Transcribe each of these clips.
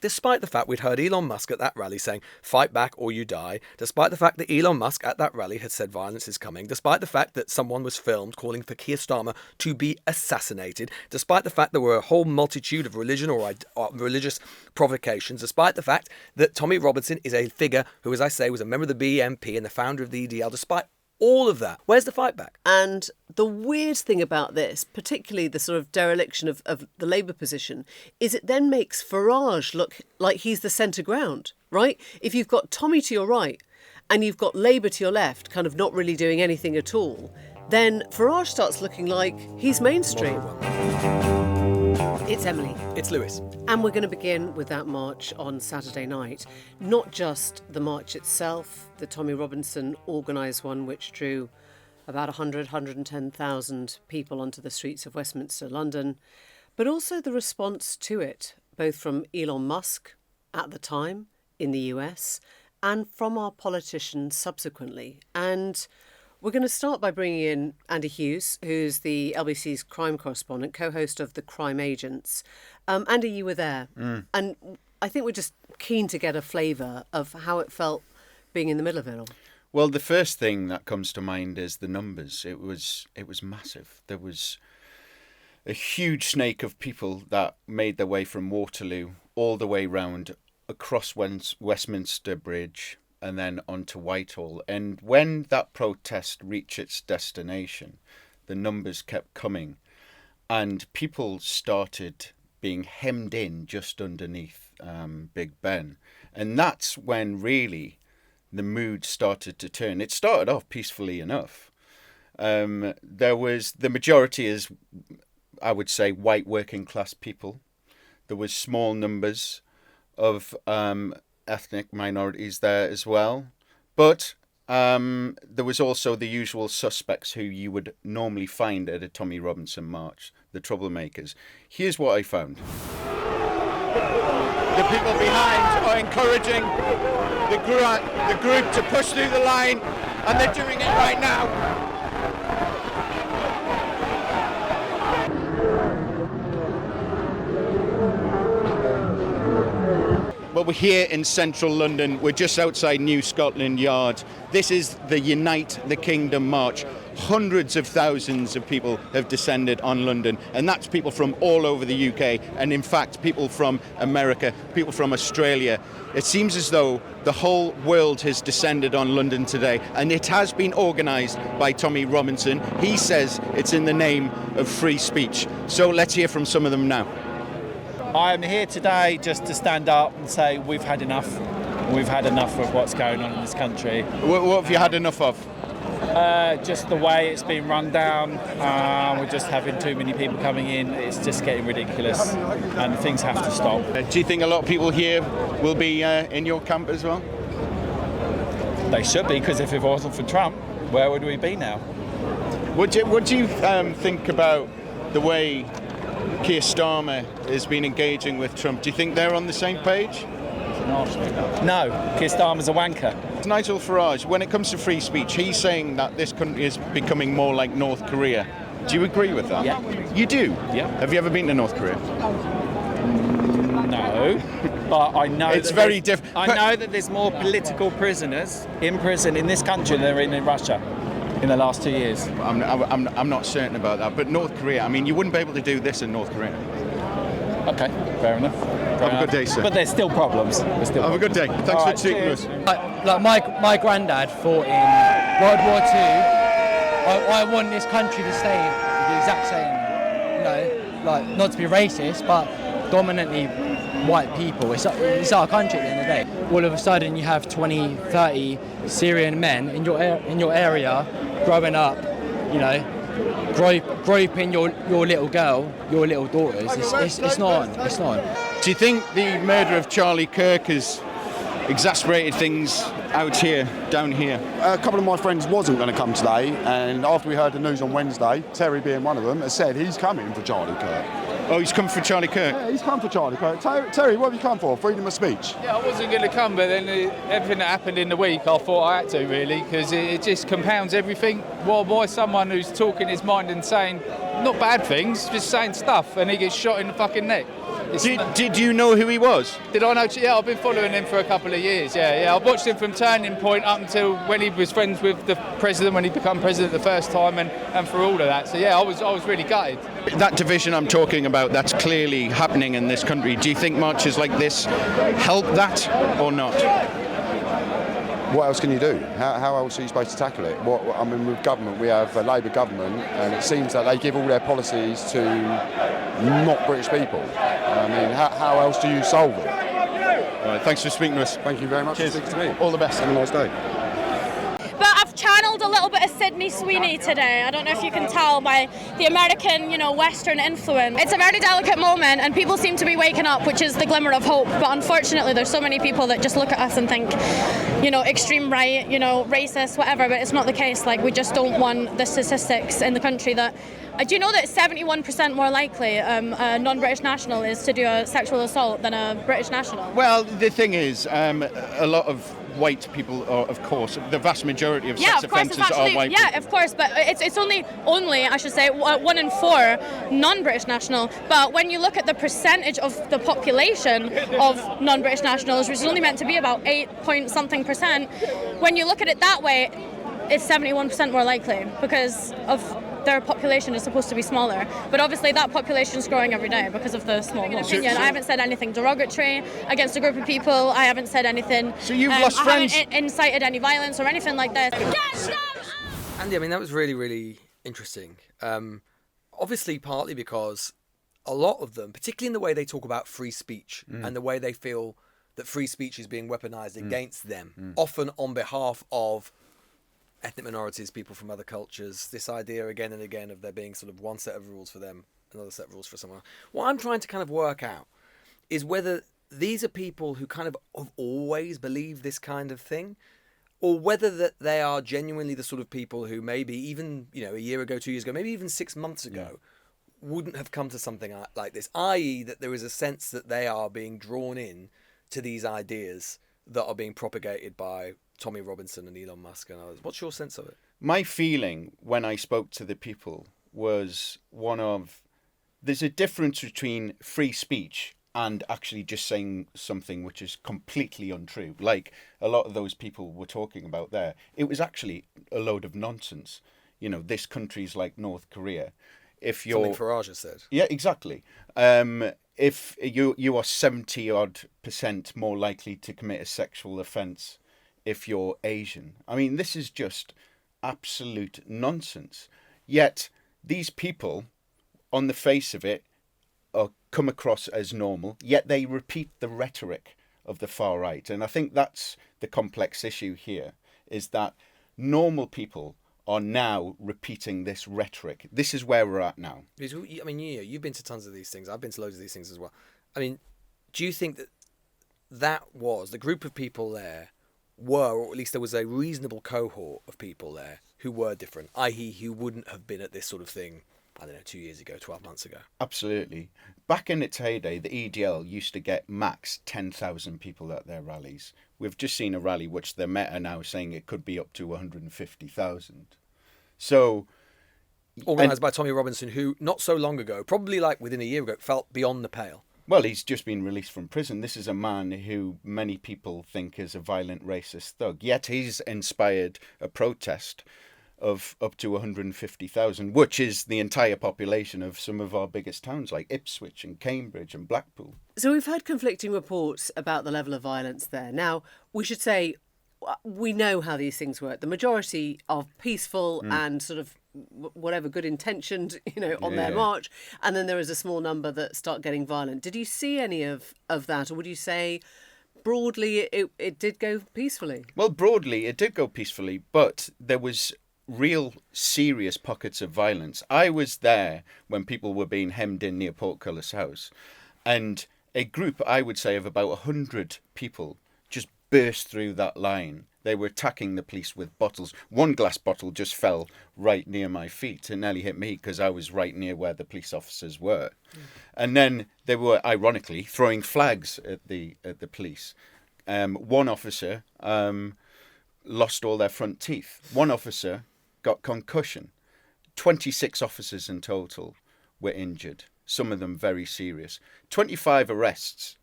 Despite the fact we'd heard Elon Musk at that rally saying, fight back or you die, despite the fact that Elon Musk at that rally had said violence is coming, despite the fact that someone was filmed calling for Keir Starmer to be assassinated, despite the fact there were a whole multitude of religion or religious provocations, despite the fact that Tommy Robinson is a figure who, as I say, was a member of the BNP and the founder of the EDL, despite all of that, where's the fight back? And the weird thing about this, particularly the sort of dereliction of the Labour position, is it then makes Farage look like he's the centre ground, right? If you've got Tommy to your right and you've got Labour to your left, kind of not really doing anything at all, then Farage starts looking like he's mainstream. It's Emily. It's Lewis. And we're going to begin with that march on Saturday night. Not just the march itself, the Tommy Robinson organised one, which drew about 110,000 people onto the streets of Westminster, London, but also the response to it, both from Elon Musk at the time in the US and from our politicians subsequently. And we're going to start by bringing in Andy Hughes, who's the LBC's crime correspondent, co-host of The Crime Agents. Andy, you were there. And I think we're just keen to get a flavour of how it felt being in the middle of it all. Well, the first thing that comes to mind is the numbers. It was massive. There was a huge snake of people that made their way from Waterloo all the way round across Westminster Bridge and then onto Whitehall. And when that protest reached its destination, the numbers kept coming and people started being hemmed in just underneath Big Ben. And that's when really the mood started to turn. It started off peacefully enough. There was, the majority is, I would say, white working class people. There was small numbers of ethnic minorities there as well. But there was also the usual suspects who you would normally find at a Tommy Robinson march, the troublemakers. Here's what I found. The people behind are encouraging the group to push through the line, and they're doing it right now. Well, we're here in central London. We're just outside New Scotland Yard. This is the Unite the Kingdom March. Hundreds of thousands of people have descended on London, and that's people from all over the UK, and in fact people from America, people from Australia. It seems as though the whole world has descended on London today, and it has been organised by Tommy Robinson. He says it's in the name of free speech. So let's hear from some of them now. I am here today just to stand up and say we've had enough. We've had enough of what's going on in this country. What have you had enough of? Just the way it's been run down. We're just having too many people coming in. It's just getting ridiculous, and things have to stop. Do you think a lot of people here will be in your camp as well? They should be, because if it wasn't for Trump, where would we be now? What do you think about the way Keir Starmer has been engaging with Trump? Do you think they're on the same page? No, Keir Starmer's a wanker. Nigel Farage, when it comes to free speech, he's saying that this country is becoming more like North Korea. Do you agree with that? Yeah. You do? Yeah. Have you ever been to North Korea? No, but I know it's very different. I know that there's more political prisoners in prison in this country than there are in Russia in the last 2 years. I'm not certain about that, but North Korea, I mean, you wouldn't be able to do this in North Korea. Okay, fair enough. Have a good day, sir. But there's still problems. Have a good day. Thanks for speaking to us. Like my granddad fought in World War II. I want this country to stay the exact same, you know, like not to be racist, but dominantly white people. It's our country at the end of the day. All of a sudden you have 20, 30 Syrian men in your area growing up, you know, groping your little girl, your little daughters. It's not on. Do you think the murder of Charlie Kirk has exasperated things out here, down here? A couple of my friends wasn't going to come today, and after we heard the news on Wednesday, Terry being one of them, has said he's coming for Charlie Kirk. Oh, he's come for Charlie Kirk? Yeah, he's come for Charlie Kirk. Terry, what have you come for? Freedom of speech? Yeah, I wasn't going to come, but then everything that happened in the week, I thought I had to, really, because it just compounds everything. Why someone who's talking his mind and saying not bad things, just saying stuff, and he gets shot in the fucking neck. Did you know who he was? Did I know? Yeah, I've been following him for a couple of years. Yeah. I've watched him from Turning Point up until when he was friends with the president, when he became president the first time, and for all of that. So yeah, I was really gutted. That division I'm talking about, that's clearly happening in this country. Do you think marches like this help that or not? What else can you do? How else are you supposed to tackle it? With government, we have a Labour government, and it seems that they give all their policies to not British people. How else do you solve it? All right, thanks for speaking to us. Thank you very much. Cheers. For speaking to me. All the best. Have a nice day. But I've channeled a little bit of Sydney Sweeney today. I don't know if you can tell by the American, Western influence. It's a very delicate moment, and people seem to be waking up, which is the glimmer of hope. But unfortunately, there's so many people that just look at us and think, extreme right, racist, whatever. But it's not the case. Like, we just don't want the statistics in the country that. Do you know that 71% more likely a non-British national is to do a sexual assault than a British national? Well, the thing is, a lot of white people are, of course, the vast majority of sex offences are white people. Yeah, of course, but it's only, I should say, 1 in 4 non-British national. But when you look at the percentage of the population of non-British nationals, which is only meant to be about 8-point-something%, when you look at it that way, it's 71% more likely because of their population is supposed to be smaller, but obviously that population is growing every day because of the small vote. I haven't said anything derogatory against a group of people. I haven't said anything. So you've lost friends. I haven't incited any violence or anything like this. Andy, that was really, really interesting. Obviously, partly because a lot of them, particularly in the way they talk about free speech and the way they feel that free speech is being weaponized against them, often on behalf of ethnic minorities, people from other cultures, this idea again and again of there being sort of one set of rules for them, another set of rules for someone else. What I'm trying to kind of work out is whether these are people who kind of have always believed this kind of thing, or whether that they are genuinely the sort of people who maybe even, a year ago, 2 years ago, maybe even 6 months ago, wouldn't have come to something like this, i.e. that there is a sense that they are being drawn in to these ideas that are being propagated by Tommy Robinson and Elon Musk and others. What's your sense of it? My feeling when I spoke to the people was one of, there's a difference between free speech and actually just saying something which is completely untrue. Like a lot of those people were talking about there. It was actually a load of nonsense. This country's like North Korea. If you're something Farage has said. Yeah, exactly. If you are 70-odd% more likely to commit a sexual offence if you're Asian. This is just absolute nonsense. Yet these people, on the face of it, come across as normal, yet they repeat the rhetoric of the far right. And I think that's the complex issue here, is that normal people are now repeating this rhetoric. This is where we're at now. You've been to tons of these things. I've been to loads of these things as well. Do you think that was the group of people there were, or at least there was a reasonable cohort of people there who were different, i.e. who wouldn't have been at this sort of thing, 2 years ago, 12 months ago? Absolutely. Back in its heyday, the EDL used to get max 10,000 people at their rallies. We've just seen a rally which the Met are now saying it could be up to 150,000. So, organised by Tommy Robinson, who not so long ago, probably like within a year ago, felt beyond the pale. Well, he's just been released from prison. This is a man who many people think is a violent racist thug. Yet he's inspired a protest of up to 150,000, which is the entire population of some of our biggest towns like Ipswich and Cambridge and Blackpool. So we've heard conflicting reports about the level of violence there. Now, we should say we know how these things work. The majority are peaceful and sort of whatever, good intentioned, on their march. And then there is a small number that start getting violent. Did you see any of that? Or would you say broadly it did go peacefully? Well, broadly it did go peacefully, but there was real serious pockets of violence. I was there when people were being hemmed in near Portcullis House, and a group, I would say, of about 100 people just burst through that line. They were attacking the police with bottles. One glass bottle just fell right near my feet and nearly hit me because I was right near where the police officers were. And then they were, ironically, throwing flags at the police. One officer lost all their front teeth. One officer got concussion. 26 officers in total were injured, some of them very serious. 25 arrests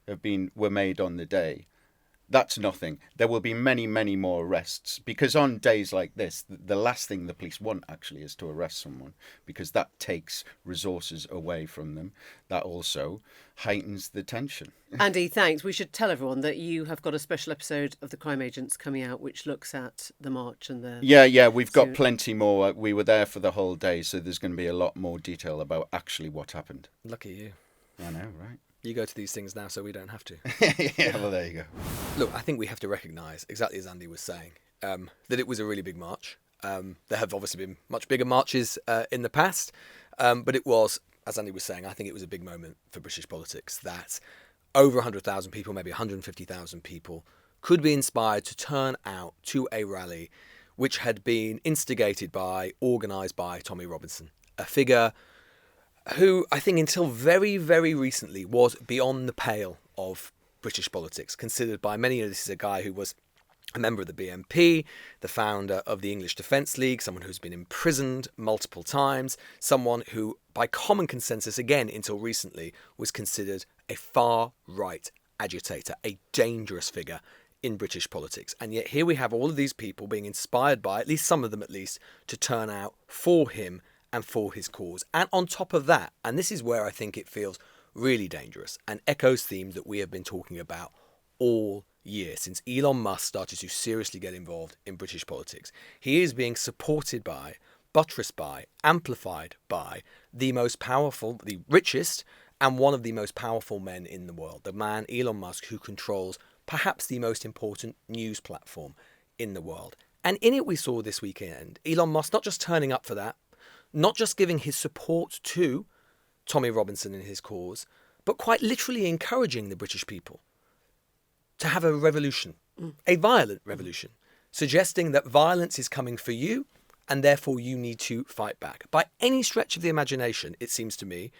were made on the day. That's nothing. There will be many, many more arrests, because on days like this, the last thing the police want actually is to arrest someone, because that takes resources away from them. That also heightens the tension. Andy, thanks. We should tell everyone that you have got a special episode of The Crime Agents coming out which looks at the march and the... Yeah, we've got plenty more. We were there for the whole day, so there's going to be a lot more detail about actually what happened. Lucky you. I know, right? You go to these things now so we don't have to. Yeah, well, there you go. Look, I think we have to recognise, exactly as Andy was saying, that it was a really big march. There have obviously been much bigger marches in the past, but it was, as Andy was saying, I think it was a big moment for British politics that over 100,000 people, maybe 150,000 people, could be inspired to turn out to a rally which had been instigated by, organised by Tommy Robinson, a figure who I think until very, very recently was beyond the pale of British politics, considered by many, this is a guy who was a member of the BNP, the founder of the English Defence League, someone who's been imprisoned multiple times, someone who, by common consensus, again, until recently, was considered a far-right agitator, a dangerous figure in British politics. And yet here we have all of these people being inspired by, at least some of them at least, to turn out for him and for his cause. And on top of that, and this is where I think it feels really dangerous and echoes themes that we have been talking about all year since Elon Musk started to seriously get involved in British politics. He is being supported by, buttressed by, amplified by the most powerful, the richest, and one of the most powerful men in the world, the man Elon Musk, who controls perhaps the most important news platform in the world. And in it we saw this weekend Elon Musk not just turning up for that, not just giving his support to Tommy Robinson and his cause, but quite literally encouraging the British people to have a revolution, a violent revolution, suggesting that violence is coming for you and therefore you need to fight back. By any stretch of the imagination, it seems to me,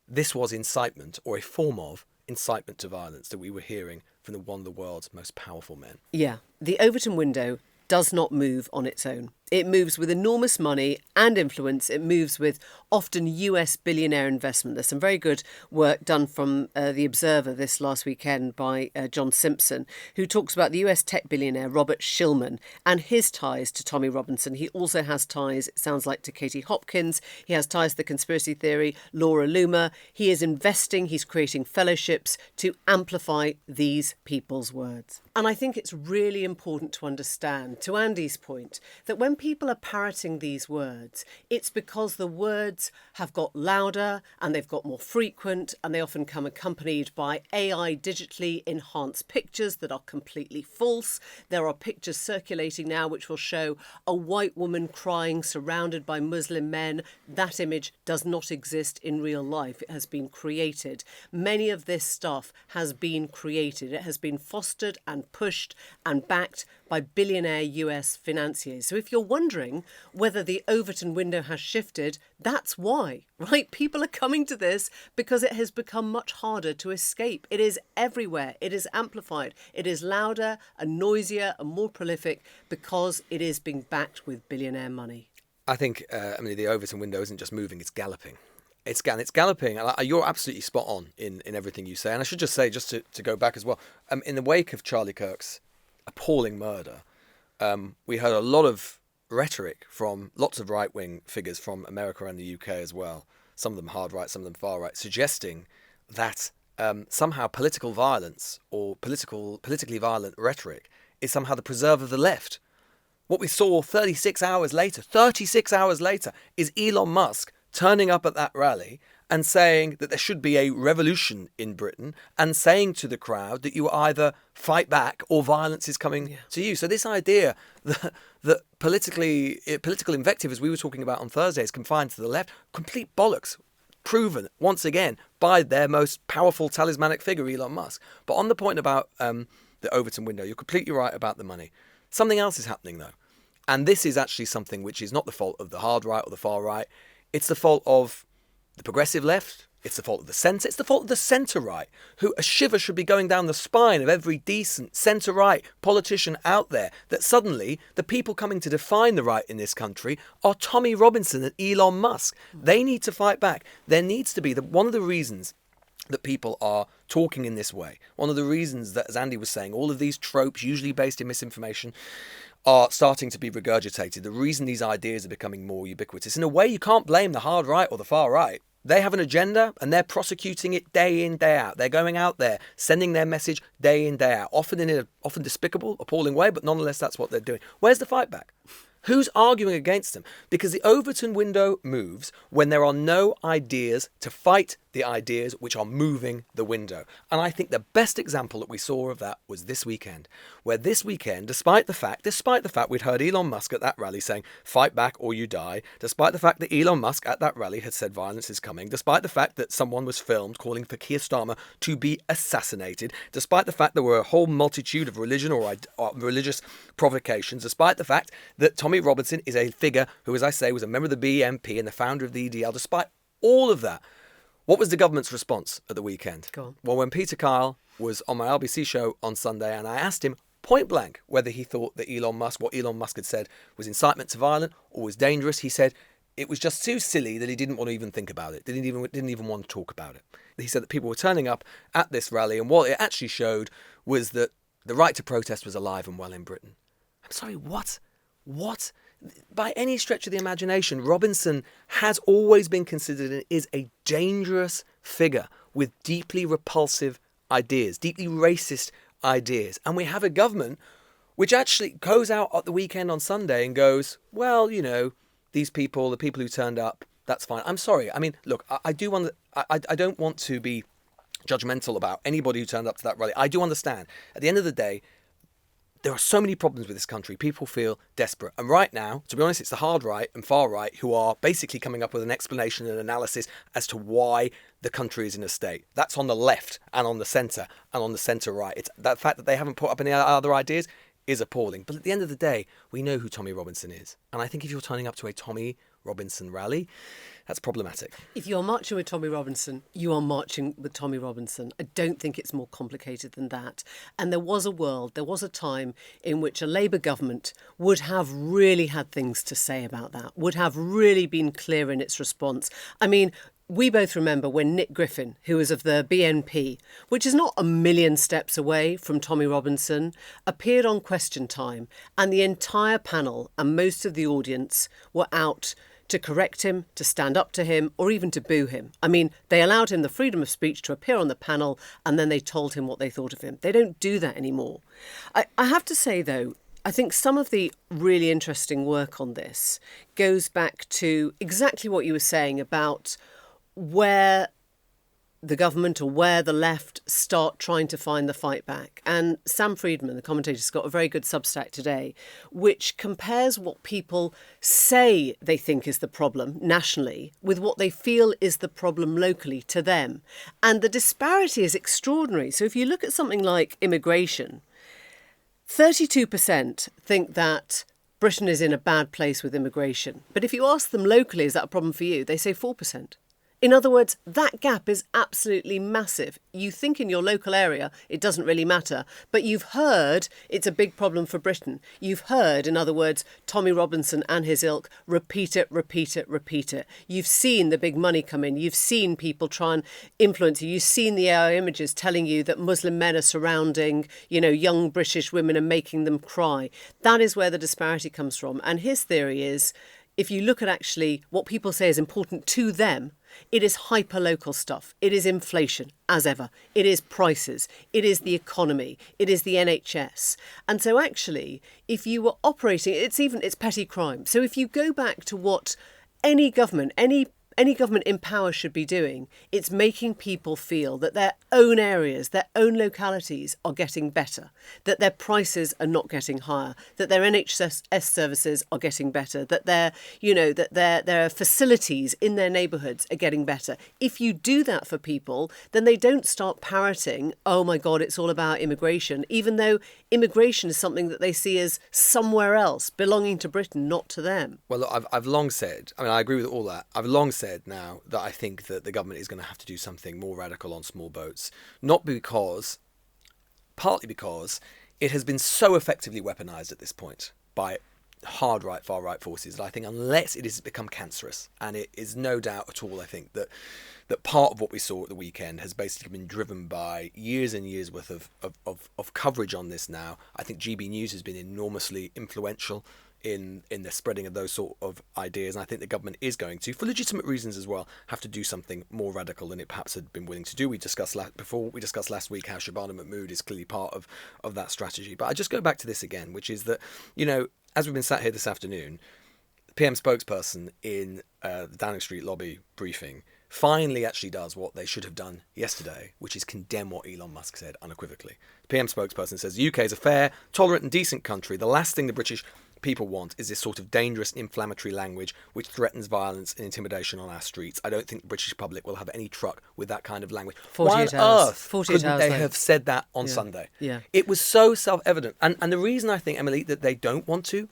this was incitement or a form of incitement to violence that we were hearing from one of the world's most powerful men. Yeah, the Overton window does not move on its own. It moves with enormous money and influence. It moves with often US billionaire investment. There's some very good work done from The Observer this last weekend by John Simpson, who talks about the US tech billionaire Robert Shillman and his ties to Tommy Robinson. He also has ties, it sounds like, to Katie Hopkins. He has ties to the conspiracy theory, Laura Loomer. He is investing, he's creating fellowships to amplify these people's words. And I think it's really important to understand, to Andy's point, that when people are parroting these words, it's because the words have got louder and they've got more frequent, and they often come accompanied by AI digitally enhanced pictures that are completely false. There are pictures circulating now which will show a white woman crying surrounded by Muslim men. That image does not exist in real life. It has been created. Many of this stuff has been created. It has been fostered and pushed and backed by billionaire US financiers. So if you're wondering whether the Overton window has shifted, that's why, right? People are coming to this because it has become much harder to escape. It is everywhere. It is amplified. It is louder and noisier and more prolific because it is being backed with billionaire money. I think, the Overton window isn't just moving, it's galloping. It's galloping. You're absolutely spot on in everything you say. And I should just say, just to go back as well, in the wake of Charlie Kirk's appalling murder, we heard a lot of rhetoric from lots of right-wing figures from America and the UK as well, some of them hard right, some of them far right, suggesting that somehow political violence or politically violent rhetoric is somehow the preserve of the left. What we saw 36 hours later, is Elon Musk turning up at that rally and saying that there should be a revolution in Britain and saying to the crowd that you either fight back or violence is coming to you. So this idea that political invective, as we were talking about on Thursday, is confined to the left, complete bollocks, proven once again by their most powerful talismanic figure, Elon Musk. But on the point about the Overton window, you're completely right about the money. Something else is happening, though. And this is actually something which is not the fault of the hard right or the far right. It's the fault of the progressive left, It's the fault of the centre. It's the fault of the centre-right, who a shiver should be going down the spine of every decent centre-right politician out there, that suddenly the people coming to define the right in this country are Tommy Robinson and Elon Musk. They need to fight back. There needs to be one of the reasons that people are talking in this way. One of the reasons that, as Andy was saying, all of these tropes, usually based in misinformation, are starting to be regurgitated. The reason these ideas are becoming more ubiquitous. In a way, you can't blame the hard right or the far right. They have an agenda and they're prosecuting it day in, day out. They're going out there, sending their message day in, day out, often in an often despicable, appalling way, but nonetheless, that's what they're doing. Where's the fight back? Who's arguing against them? Because the Overton window moves when there are no ideas to fight the ideas which are moving the window. And I think the best example that we saw of that was this weekend, where this weekend, despite the fact we'd heard Elon Musk at that rally saying, fight back or you die, despite the fact that Elon Musk at that rally had said violence is coming, despite the fact that someone was filmed calling for Keir Starmer to be assassinated, despite the fact there were a whole multitude of religion or religious provocations, despite the fact that Tommy Robinson is a figure who, as I say, was a member of the BNP and the founder of the EDL, despite all of that, what was the government's response at the weekend? Go on. Well, when Peter Kyle was on my LBC show on Sunday and I asked him point blank whether he thought that what Elon Musk had said was incitement to violence or was dangerous, he said it was just too silly that he didn't want to even think about it, didn't even want to talk about it. He said that people were turning up at this rally and what it actually showed was that the right to protest was alive and well in Britain. I'm sorry, what? What? By any stretch of the imagination, Robinson has always been considered and is a dangerous figure with deeply repulsive ideas, deeply racist ideas. And we have a government which actually goes out at the weekend on Sunday and goes, well, you know, these people, the people who turned up, that's fine. I'm sorry. I mean, look, I don't want to be judgmental about anybody who turned up to that rally. I do understand. At the end of the day, there are so many problems with this country. People feel desperate. And right now, to be honest, it's the hard right and far right who are basically coming up with an explanation and analysis as to why the country is in a state. That's on the left and on the centre and on the centre right. It's that fact that they haven't put up any other ideas is appalling. But at the end of the day, we know who Tommy Robinson is. And I think if you're turning up to a Tommy Robinson rally, that's problematic. If you're marching with Tommy Robinson, you are marching with Tommy Robinson. I don't think it's more complicated than that. And there was a time in which a Labour government would have really had things to say about that, would have really been clear in its response. I mean, we both remember when Nick Griffin, who was of the BNP, which is not a million steps away from Tommy Robinson, appeared on Question Time, and the entire panel and most of the audience were out to correct him, to stand up to him, or even to boo him. I mean, they allowed him the freedom of speech to appear on the panel, and then they told him what they thought of him. They don't do that anymore. I have to say, though, I think some of the really interesting work on this goes back to exactly what you were saying about where the government or where the left start trying to find the fight back. And Sam Friedman, the commentator, has got a very good Substack today, which compares what people say they think is the problem nationally with what they feel is the problem locally to them. And the disparity is extraordinary. So if you look at something like immigration, 32% think that Britain is in a bad place with immigration. But if you ask them locally, is that a problem for you? They say 4%. In other words, that gap is absolutely massive. You think in your local area it doesn't really matter, but you've heard it's a big problem for Britain. You've heard, in other words, Tommy Robinson and his ilk repeat it. You've seen the big money come in. You've seen people try and influence you. You've seen the AI images telling you that Muslim men are surrounding, young British women and making them cry. That is where the disparity comes from. And his theory is, if you look at actually what people say is important to them, it is hyper-local stuff. It is inflation, as ever. It is prices. It is the economy. It is the NHS. And so actually, if you were operating, it's petty crime. So if you go back to what any government in power should be doing, it's making people feel that their own areas, their own localities are getting better, that their prices are not getting higher, that their NHS services are getting better, that their facilities in their neighbourhoods are getting better. If you do that for people, then they don't start parroting, oh my God, it's all about immigration, even though immigration is something that they see as somewhere else, belonging to Britain, not to them. Well, look, I've long said, I agree with all that. I've long said said now that I think that the government is going to have to do something more radical on small boats, partly because it has been so effectively weaponized at this point by hard right, far right forces that I think unless it has become cancerous, and it is no doubt at all, I think that part of what we saw at the weekend has basically been driven by years and years worth of coverage on this now. I think GB News has been enormously influential in the spreading of those sort of ideas, and I think the government is going to, for legitimate reasons as well, have to do something more radical than it perhaps had been willing to do. We discussed last week how Shabana Mahmood is clearly part of that strategy. But I just go back to this again, which is that, as we've been sat here this afternoon, the PM spokesperson in the Downing Street lobby briefing finally actually does what they should have done yesterday, which is condemn what Elon Musk said unequivocally. The PM spokesperson says the UK is a fair, tolerant and decent country. The last thing the British people want is this sort of dangerous, inflammatory language which threatens violence and intimidation on our streets. I don't think the British public will have any truck with that kind of language. 48 Why on hours. earth 48 couldn't hours they later. have said that on Sunday? Yeah. It was so self-evident. And the reason I think, Emily, that they don't want to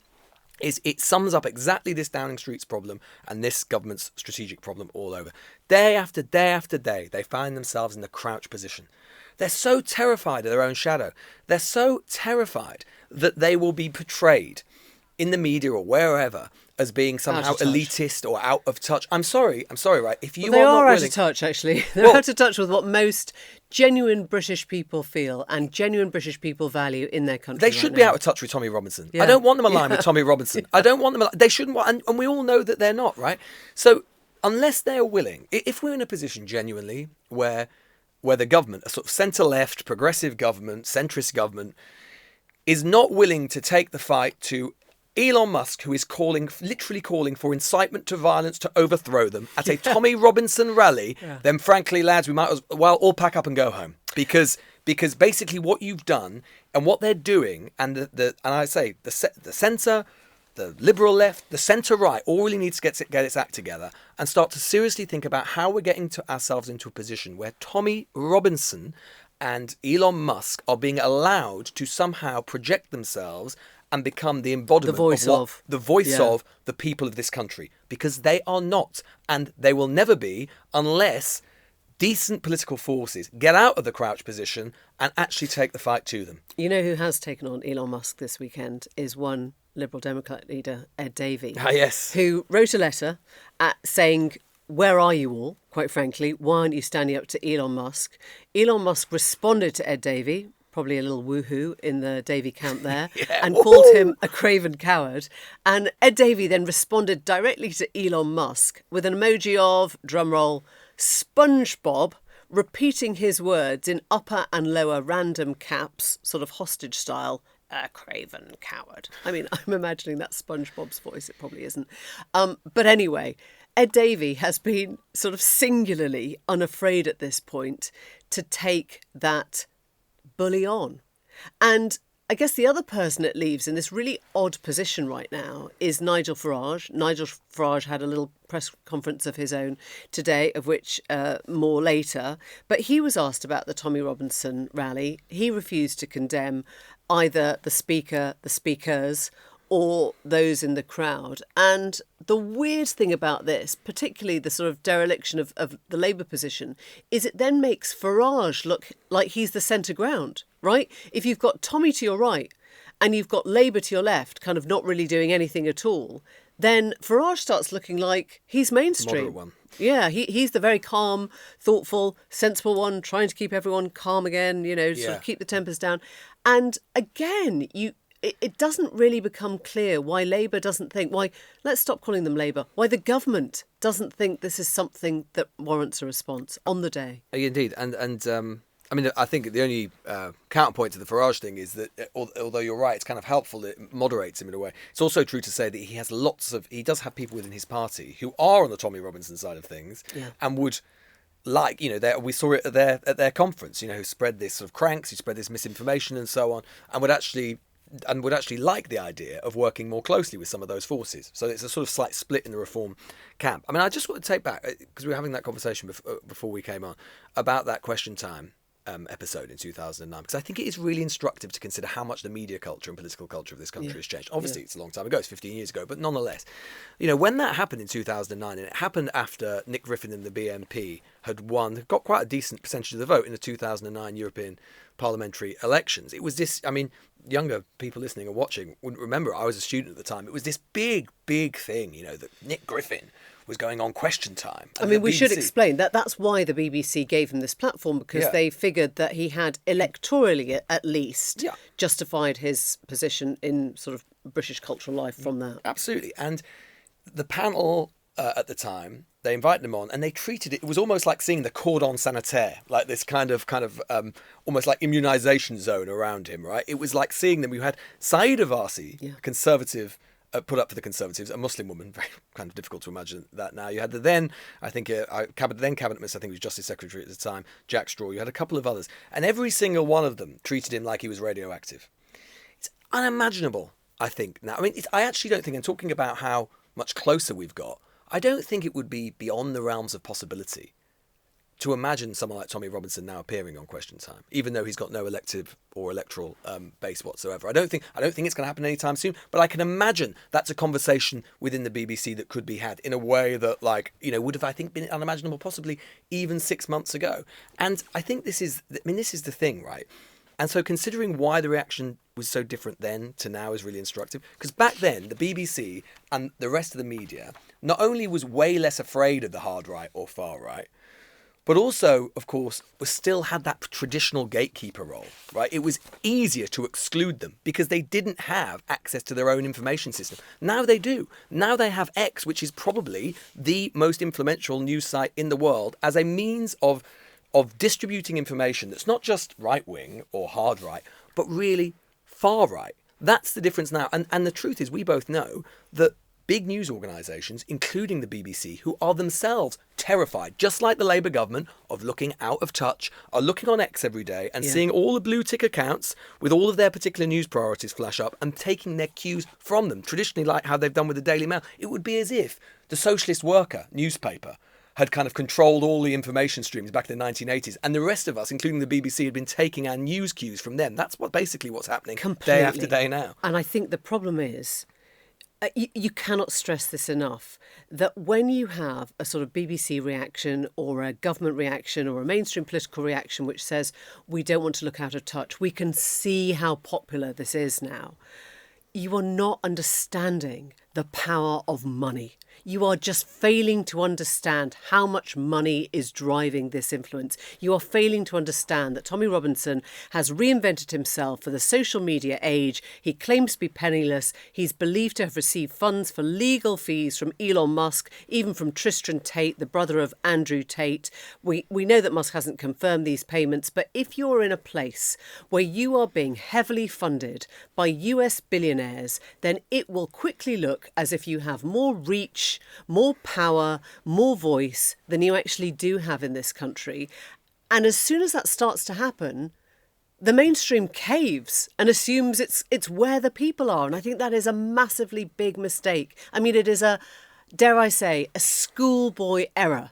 is it sums up exactly this Downing Street's problem and this government's strategic problem all over. Day after day after day, they find themselves in the crouch position. They're so terrified of their own shadow. They're so terrified that they will be portrayed in the media or wherever as being somehow elitist or out of touch. I'm sorry, right? If you they are not out willing... of touch, actually. They're out of touch with what most genuine British people feel and genuine British people value in their country. They should be out of touch with Tommy Robinson. Yeah. I don't want them aligned with Tommy Robinson. I don't want them... They shouldn't... And we all know that they're not, right? So unless they're willing... If we're in a position genuinely where the government, a sort of centre-left, progressive government, centrist government, is not willing to take the fight to Elon Musk, who is literally calling for incitement to violence to overthrow them at a Tommy Robinson rally, then frankly, lads, we might as well all pack up and go home. Because basically what you've done and what they're doing, and the centre, the liberal left, the centre right, all really needs to get its act together and start to seriously think about how we're getting ourselves into a position where Tommy Robinson and Elon Musk are being allowed to somehow project themselves and become the embodiment of the people of this country, because they are not, and they will never be, unless decent political forces get out of the crouch position and actually take the fight to them. You know who has taken on Elon Musk this weekend is one Liberal Democrat leader, Ed Davey. Ah, yes. Who wrote a letter saying, where are you all, quite frankly? Why aren't you standing up to Elon Musk? Elon Musk responded to Ed Davey, probably a little woohoo in the Davey camp there, and called him a craven coward. And Ed Davey then responded directly to Elon Musk with an emoji of, drumroll, SpongeBob, repeating his words in upper and lower random caps, sort of hostage style, a craven coward. I mean, I'm imagining that's SpongeBob's voice. It probably isn't. But anyway, Ed Davey has been sort of singularly unafraid at this point to take that bully on. And I guess the other person it leaves in this really odd position right now is Nigel Farage. Nigel Farage had a little press conference of his own today, of which more later. But he was asked about the Tommy Robinson rally. He refused to condemn either the speaker, the speakers, or those in the crowd. And the weird thing about this, particularly the sort of dereliction of the Labour position, is it then makes Farage look like he's the centre ground, right? If you've got Tommy to your right and you've got Labour to your left, kind of not really doing anything at all, then Farage starts looking like he's mainstream. Moderate one. Yeah, he's the very calm, thoughtful, sensible one, trying to keep everyone calm again, sort of keep the tempers down. And again, it doesn't really become clear why Labour doesn't think, let's stop calling them Labour, why the government doesn't think this is something that warrants a response on the day. Indeed. And I mean, I think the only counterpoint to the Farage thing is that, although you're right, it's kind of helpful, it moderates him in a way. It's also true to say that he does have people within his party who are on the Tommy Robinson side of things and would... we saw it at their conference, who spread this sort of cranks, who spread this misinformation and so on, and would actually like the idea of working more closely with some of those forces. So it's a sort of slight split in the reform camp. I mean, I just want to take back, because we were having that conversation before we came on, about that question time. episode in 2009, because I think it is really instructive to consider how much the media culture and political culture of this country has changed. Obviously, it's a long time ago, it's 15 years ago, but nonetheless, when that happened in 2009, and it happened after Nick Griffin and the BNP had got quite a decent percentage of the vote in the 2009 European parliamentary elections. It was this, younger people listening or watching wouldn't remember, I was a student at the time, it was this big thing, that Nick Griffin was going on Question Time. We should explain that's why the BBC gave him this platform, because they figured that he had electorally, at least, justified his position in sort of British cultural life from that. Absolutely. And the panel at the time, they invited him on, and they treated it was almost like seeing the cordon sanitaire, like this kind of almost like immunisation zone around him, right? It was like seeing them. You had Saeeda Varsi, conservative, put up for the Conservatives, a Muslim woman, very kind of difficult to imagine that now. You had the then cabinet minister, I think he was Justice Secretary at the time, Jack Straw. You had a couple of others, and every single one of them treated him like he was radioactive. It's unimaginable, I think. Now, I actually don't think, and talking about how much closer we've got, I don't think it would be beyond the realms of possibility to imagine someone like Tommy Robinson now appearing on Question Time, even though he's got no elective or electoral base whatsoever. I don't think it's going to happen anytime soon, but I can imagine that's a conversation within the BBC that could be had in a way that, would have, I think, been unimaginable possibly even 6 months ago. And I think this is the thing, right? And so considering why the reaction was so different then to now is really instructive. Because back then, the BBC and the rest of the media not only was way less afraid of the hard right or far right, but also, of course, still had that traditional gatekeeper role, right? It was easier to exclude them because they didn't have access to their own information system. Now they do. Now they have X, which is probably the most influential news site in the world, as a means of distributing information that's not just right-wing or hard right, but really far right. That's the difference now. And the truth is, we both know that big news organisations, including the BBC, who are themselves terrified, just like the Labour government, of looking out of touch, are looking on X every day and seeing all the blue tick accounts with all of their particular news priorities flash up and taking their cues from them, traditionally like how they've done with the Daily Mail. It would be as if the Socialist Worker newspaper had kind of controlled all the information streams back in the 1980s, and the rest of us, including the BBC, had been taking our news cues from them. That's basically what's happening day after day now. And I think the problem is, you cannot stress this enough, that when you have a sort of BBC reaction or a government reaction or a mainstream political reaction which says, we don't want to look out of touch, we can see how popular this is now, you are not understanding the power of money. You are just failing to understand how much money is driving this influence. You are failing to understand that Tommy Robinson has reinvented himself for the social media age. He claims to be penniless. He's believed to have received funds for legal fees from Elon Musk, even from Tristan Tate, the brother of Andrew Tate. We know that Musk hasn't confirmed these payments, but if you're in a place where you are being heavily funded by US billionaires, then it will quickly look as if you have more reach, more power, more voice than you actually do have in this country. And as soon as that starts to happen, the mainstream caves and assumes it's where the people are. And I think that is a massively big mistake. It is dare I say, a schoolboy error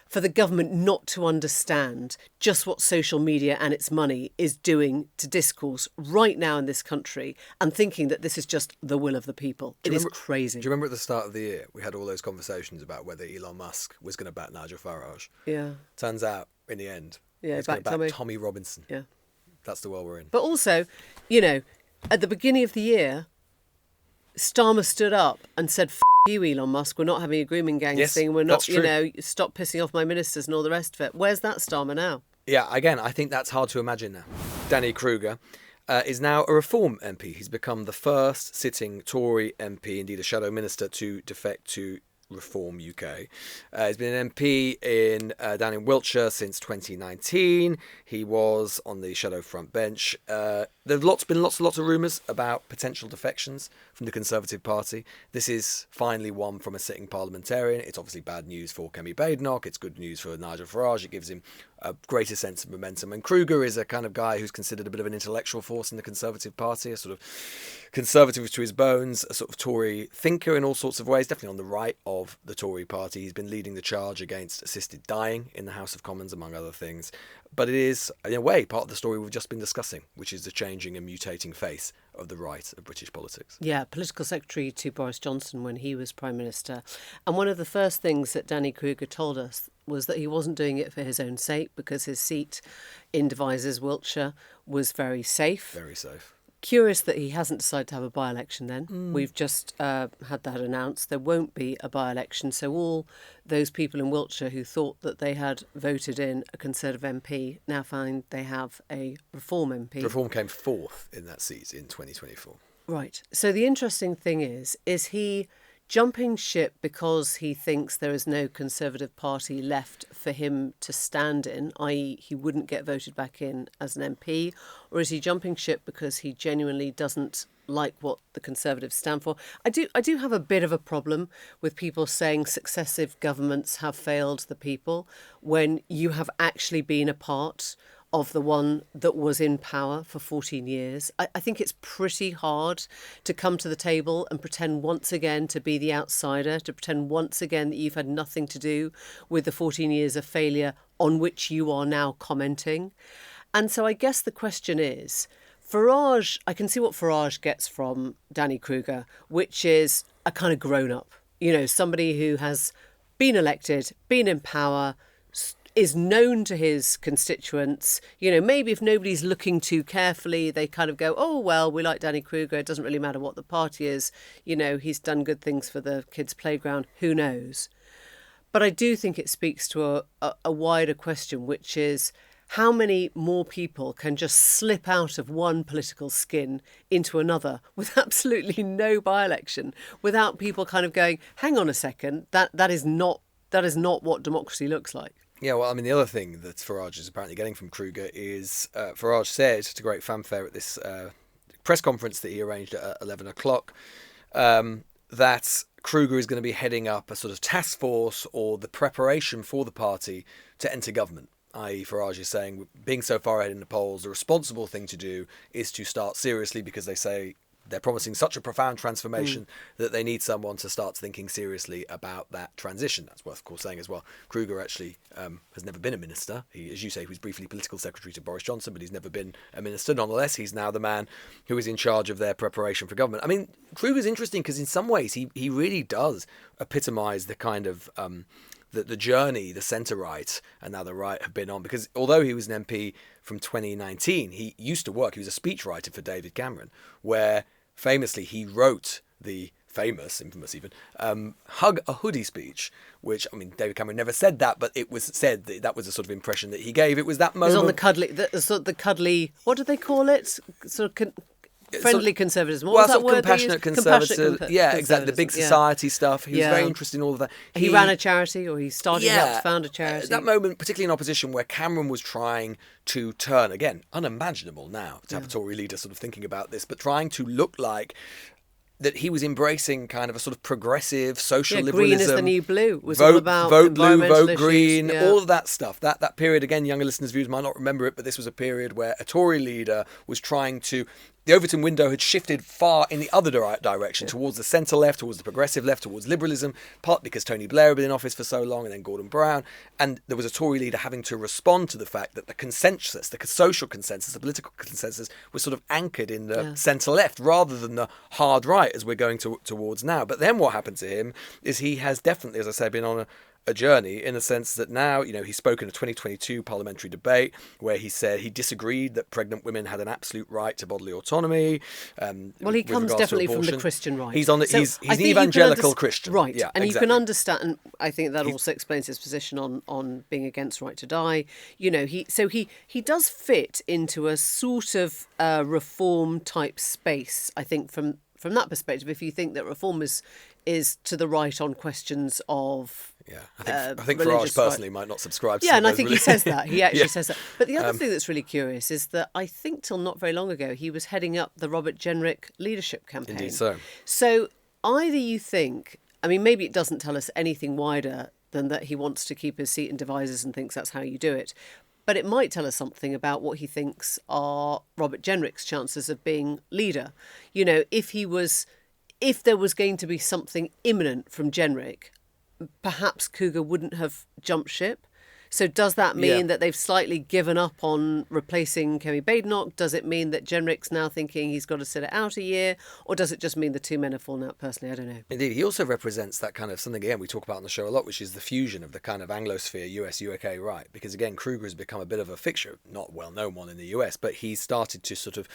for the government not to understand just what social media and its money is doing to discourse right now in this country, and thinking that this is just the will of the people. It is crazy. Do you remember at the start of the year, we had all those conversations about whether Elon Musk was going to back Nigel Farage? Yeah. Turns out, in the end, he's going to back Tommy Robinson. Yeah. That's the world we're in. But also, at the beginning of the year, Starmer stood up and said, you, Elon Musk, we're not having a grooming gang thing. We're not, stop pissing off my ministers and all the rest of it. Where's that Starmer now? Yeah, again, I think that's hard to imagine now. Danny Kruger is now a Reform MP. He's become the first sitting Tory MP, indeed a shadow minister, to defect to Reform UK. He's been an MP down in Wiltshire since 2019. He was on the shadow front bench. There's been lots of rumours about potential defections from the Conservative Party. This is finally one from a sitting parliamentarian. It's obviously bad news for Kemi Badenoch. It's good news for Nigel Farage. It gives him a greater sense of momentum. And Kruger is a kind of guy who's considered a bit of an intellectual force in the Conservative Party, a sort of conservative to his bones, a sort of Tory thinker in all sorts of ways, definitely on the right of the Tory party. He's been leading the charge against assisted dying in the House of Commons, among other things. But it is, in a way, part of the story we've just been discussing, which is the changing and mutating face of the right of British politics. Yeah, political secretary to Boris Johnson when he was Prime Minister. And one of the first things that Danny Kruger told us was that he wasn't doing it for his own sake, because his seat in Devizes, Wiltshire, was very safe. Very safe. Curious that he hasn't decided to have a by-election then. We've just had that announced. There won't be a by-election. So all those people in Wiltshire who thought that they had voted in a Conservative MP now find they have a Reform MP. Reform came fourth in that seat in 2024. Right. So the interesting thing is he jumping ship because he thinks there is no Conservative Party left for him to stand in, i.e. he wouldn't get voted back in as an MP, or is he jumping ship because he genuinely doesn't like what the Conservatives stand for? I do have a bit of a problem with people saying successive governments have failed the people when you have actually been a part of the one that was in power for 14 years. I think it's pretty hard to come to the table and pretend once again to be the outsider, to pretend once again that you've had nothing to do with the 14 years of failure on which you are now commenting. And so I guess the question is, Farage, I can see what Farage gets from Danny Kruger, which is a kind of grown-up, somebody who has been elected, been in power, is known to his constituents. Maybe if nobody's looking too carefully, they kind of go, oh, well, we like Danny Kruger. It doesn't really matter what the party is. He's done good things for the kids' playground. Who knows? But I do think it speaks to a wider question, which is how many more people can just slip out of one political skin into another with absolutely no by-election, without people kind of going, hang on a second, that is not what democracy looks like. Yeah, well, the other thing that Farage is apparently getting from Kruger is Farage said to great fanfare at this press conference that he arranged at 11 o'clock that Kruger is going to be heading up a sort of task force or the preparation for the party to enter government. I.e. Farage is saying, being so far ahead in the polls, the responsible thing to do is to start seriously, because they say they're promising such a profound transformation that they need someone to start thinking seriously about that transition. That's worth, of course, saying as well. Kruger actually has never been a minister. He, as you say, he was briefly political secretary to Boris Johnson, but he's never been a minister. Nonetheless, he's now the man who is in charge of their preparation for government. Kruger's interesting because in some ways he really does epitomise the kind of the journey the centre-right and now the right have been on, because although he was an MP from 2019, he used to work, he was a speechwriter for David Cameron, where famously he wrote the infamous even, Hug a Hoodie speech, which, David Cameron never said that, but it was said that was the sort of impression that he gave. It was that moment. It was on the cuddly, what do they call it? Friendly conservatism. What was that word compassionate conservative. Yeah, exactly. The big society stuff. He was very interested in all of that. He ran a charity, or he started up, found a charity. That moment, particularly in opposition, where Cameron was trying to turn, again, unimaginable now to have a Tory leader sort of thinking about this, but trying to look like that he was embracing kind of a sort of progressive social liberalism. Green is the new blue. Was vote, all about vote blue, environmental vote green, issues. all of that stuff. That period, again, younger listeners' viewers might not remember it, but this was a period where a Tory leader was trying to... The Overton window had shifted far in the other direction, towards the centre-left, towards the progressive left, towards liberalism, part because Tony Blair had been in office for so long, and then Gordon Brown. And there was a Tory leader having to respond to the fact that the consensus, the social consensus, the political consensus was sort of anchored in the centre-left rather than the hard right as we're going towards now. But then what happened to him is he has definitely, as I say, been on a journey, in the sense that now, he spoke in a 2022 parliamentary debate where he said he disagreed that pregnant women had an absolute right to bodily autonomy. Well, he comes definitely from the Christian right. He's an evangelical Christian. Right. Yeah, and exactly. you can understand, I think that also explains his position on being against right to die. He does fit into a sort of reform type space, I think, from that perspective. If you think that reform is to the right on questions of... Yeah, I think Farage personally might not subscribe to and I think he says that. He actually says that. But the other thing that's really curious is that I think till not very long ago, he was heading up the Robert Jenrick leadership campaign. Indeed so. So either you think, maybe it doesn't tell us anything wider than that he wants to keep his seat in Devizes and thinks that's how you do it. But it might tell us something about what he thinks are Robert Jenrick's chances of being leader. You know, if there was going to be something imminent from Jenrick, perhaps Kruger wouldn't have jumped ship. So does that mean that they've slightly given up on replacing Kemi Badenoch? Does it mean that Jenrick's now thinking he's got to sit it out a year? Or does it just mean the two men have fallen out? Personally, I don't know. Indeed, he also represents that kind of something, again, we talk about on the show a lot, which is the fusion of the kind of Anglosphere, US, UK right. Because, again, Kruger has become a bit of a fixture, not a well-known one in the US, but he's started to sort of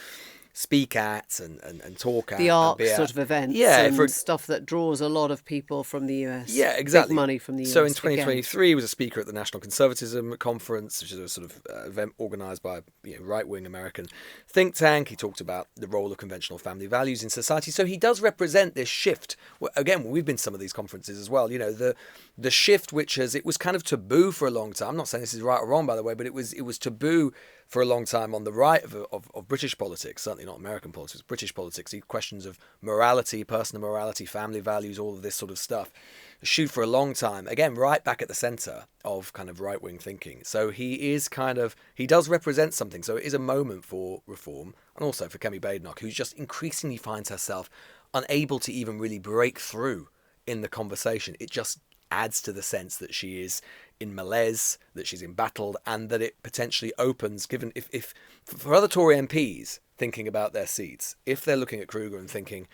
speak at and talk at. The ARC sort of events and stuff that draws a lot of people from the US. Yeah, exactly. Big money from the US. So in 2023, he was a speaker at the National Conservatism Conference, which is a sort of event organised by a right-wing American think tank. He talked about the role of conventional family values in society. So he does represent this shift. Again, we've been to some of these conferences as well. You know, the shift it was kind of taboo for a long time. I'm not saying this is right or wrong, by the way, but it was taboo for a long time on the right of British politics, certainly not American politics, British politics, these questions of morality, personal morality, family values, all of this sort of stuff. Shoot for a long time, again, right back at the centre of kind of right-wing thinking. So he does represent something. So it is a moment for reform, and also for Kemi Badenoch, who just increasingly finds herself unable to even really break through in the conversation. It just adds to the sense that she is in malaise, that she's embattled, and that it potentially opens, given if for other Tory MPs thinking about their seats, if they're looking at Kruger and thinking,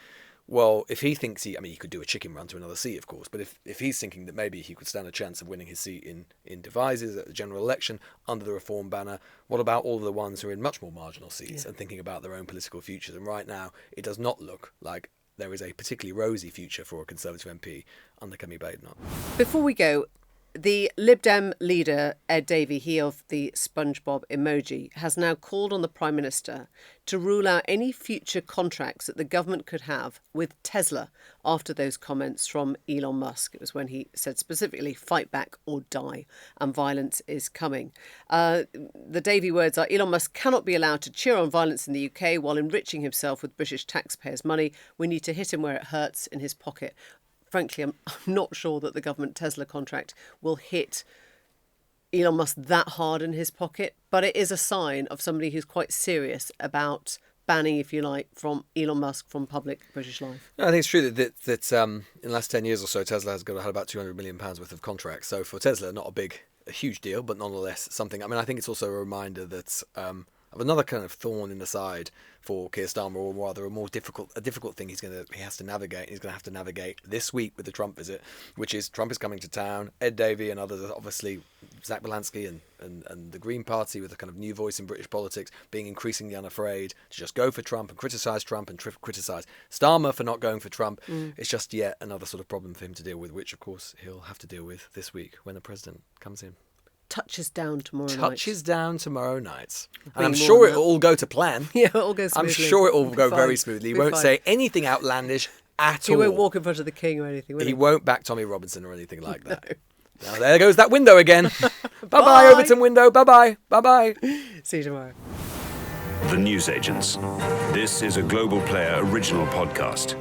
well, if he thinks he could do a chicken run to another seat, of course, but if he's thinking that maybe he could stand a chance of winning his seat in Devizes at the general election under the Reform banner, what about all of the ones who are in much more marginal seats and thinking about their own political futures? And right now, it does not look like there is a particularly rosy future for a Conservative MP under Kemi Badenoch. Before we go, the Lib Dem leader, Ed Davey, he of the SpongeBob emoji, has now called on the Prime Minister to rule out any future contracts that the government could have with Tesla after those comments from Elon Musk. It was when he said specifically, fight back or die, and violence is coming. The Davey words are, Elon Musk cannot be allowed to cheer on violence in the UK while enriching himself with British taxpayers' money. We need to hit him where it hurts, in his pocket. Frankly, I'm not sure that the government Tesla contract will hit Elon Musk that hard in his pocket, but it is a sign of somebody who's quite serious about banning, if you like, from Elon Musk from public British life. No, I think it's true that in the last 10 years or so, Tesla has had about £200 million worth of contracts. So for Tesla, not a huge deal, but nonetheless something. I mean, I think it's also a reminder that of another kind of thorn in the side for Keir Starmer, or rather a difficult thing he has to navigate. He's going to have to navigate this week with the Trump visit, which is Trump is coming to town. Ed Davey and others, obviously Zach Belansky and the Green Party, with a kind of new voice in British politics, being increasingly unafraid to just go for Trump and criticise Trump and criticise Starmer for not going for Trump. It's just yet another sort of problem for him to deal with, which of course he'll have to deal with this week when the president comes in. Touches down tomorrow night. And I'm sure it'll all go to plan. Yeah, it all goes smoothly. I'm sure it will go very smoothly. He won't say anything outlandish at all. He won't walk in front of the king or anything, will he? He won't back Tommy Robinson or anything like that. No. Now there goes that window again. Bye-bye, Overton window. Bye-bye. Bye-bye. See you tomorrow. The Newsagents. This is a Global Player original podcast.